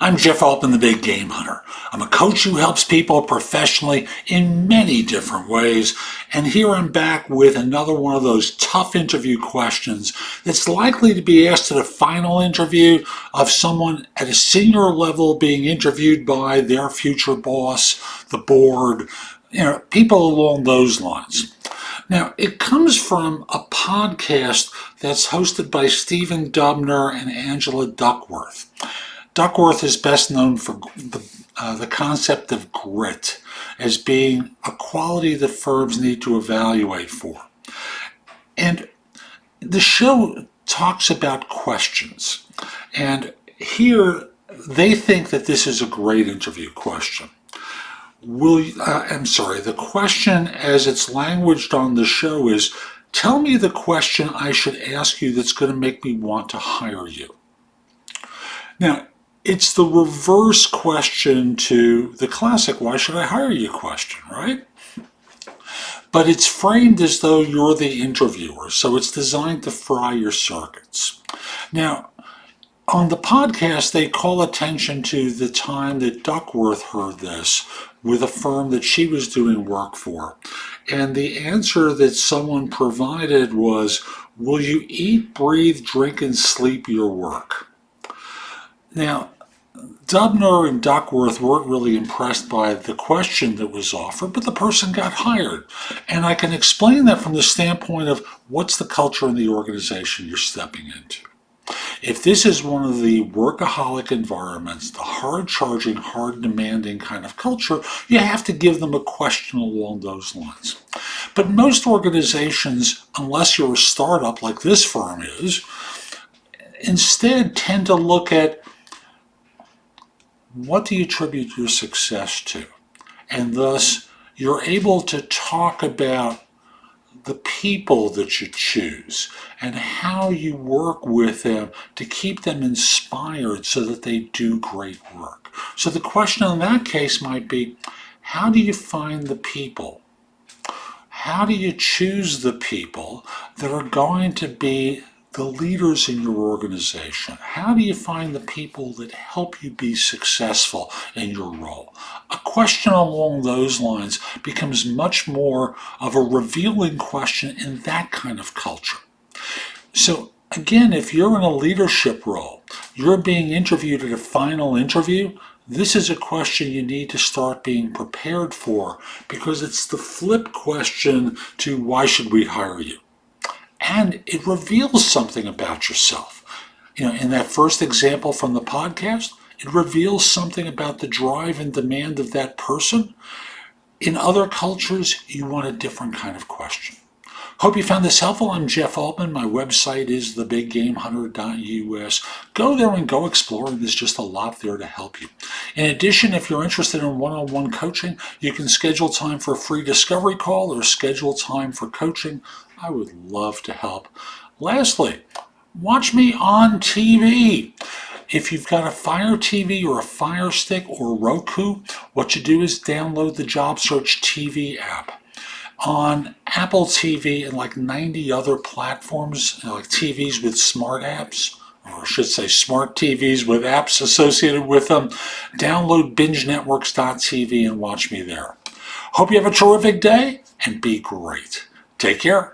I'm Jeff Altman, the Big Game Hunter. I'm a coach who helps people professionally in many different ways, and here I'm back with another one of those tough interview questions that's likely to be asked at a final interview of someone at a senior level being interviewed by their future boss, the board, people along those lines. Now, it comes from a podcast that's hosted by Stephen Dubner and Angela Duckworth. Duckworth is best known for the concept of grit as being a quality that firms need to evaluate for. And the show talks about questions. And here they think that this is a great interview question. The question as it's languaged on the show is, tell me the question I should ask you that's going to make me want to hire you. Now, it's the reverse question to the classic, why should I hire you question, right? But it's framed as though you're the interviewer, so it's designed to fry your circuits. Now, on the podcast, they call attention to the time that Duckworth heard this with a firm that she was doing work for. And the answer that someone provided was, will you eat, breathe, drink, and sleep your work? Now, Dubner and Duckworth weren't really impressed by the question that was offered, but the person got hired. And I can explain that from the standpoint of what's the culture in the organization you're stepping into. If this is one of the workaholic environments, the hard-charging, hard-demanding kind of culture, you have to give them a question along those lines. But most organizations, unless you're a startup like this firm is, instead tend to look at what do you attribute your success to? And thus, you're able to talk about the people that you choose and how you work with them to keep them inspired so that they do great work. So the question in that case might be, how do you find the people? How do you choose the people that are going to be the leaders in your organization? How do you find the people that help you be successful in your role? A question along those lines becomes much more of a revealing question in that kind of culture. So again, if you're in a leadership role, you're being interviewed at a final interview, this is a question you need to start being prepared for, because it's the flip question to why should we hire you? And it reveals something about yourself. In that first example from the podcast, it reveals something about the drive and demand of that person. In other cultures, you want a different kind of question. Hope you found this helpful. I'm Jeff Altman. My website is thebiggamehunter.us. Go there and go explore. There's just a lot there to help you. In addition, if you're interested in one-on-one coaching, you can schedule time for a free discovery call or schedule time for coaching. I would love to help. Lastly, watch me on TV. If you've got a fireTV or a firestick or Roku, what you do is download the JobSearchTV app. On Apple TV and like 90 other platforms, like TVs with smart apps, or I should say smart TVs with apps associated with them, download bingenetworks.tv and watch me there. Hope you have a terrific day and be great. Take care.